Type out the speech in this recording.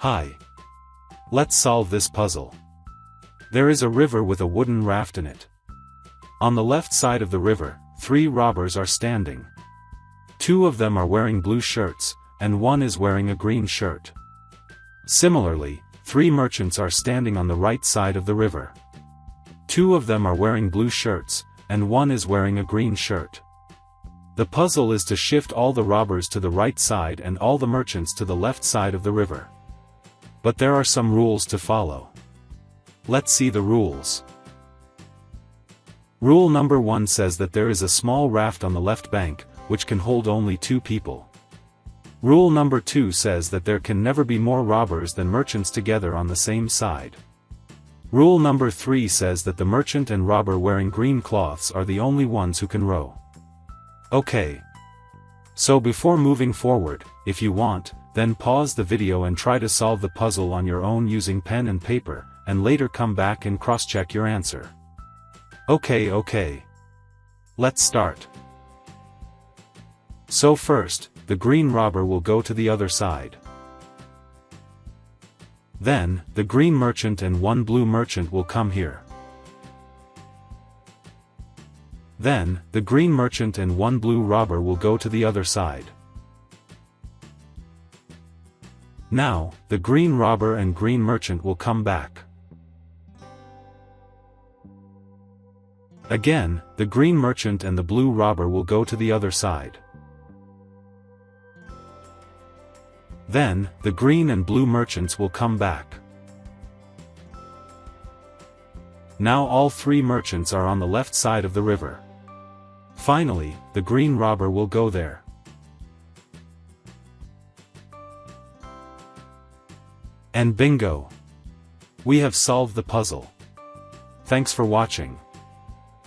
Hi. Let's solve this puzzle. There is a river with a wooden raft in it. On the left side of the river, 3 robbers are standing. 2 of them are wearing blue shirts, and 1 is wearing a green shirt. Similarly, 3 merchants are standing on the right side of the river. 2 of them are wearing blue shirts, and 1 is wearing a green shirt. The puzzle is to shift all the robbers to the right side and all the merchants to the left side of the river. But there are some rules to follow. Let's see the rules. Rule number 1 says that there is a small raft on the left bank, which can hold only 2 people. Rule number 2 says that there can never be more robbers than merchants together on the same side. Rule number 3 says that the merchant and robber wearing green cloths are the only ones who can row. Okay. So before moving forward, if you want, then pause the video and try to solve the puzzle on your own using pen and paper, and later come back and cross-check your answer. Okay. Let's start. So first, the green robber will go to the other side. Then, the green merchant and 1 blue merchant will come here. Then, the green merchant and 1 blue robber will go to the other side. Now, the green robber and green merchant will come back. Again, the green merchant and the blue robber will go to the other side. Then, the green and blue merchants will come back. Now all 3 merchants are on the left side of the river. Finally, the green robber will go there. And bingo! We have solved the puzzle. Thanks for watching.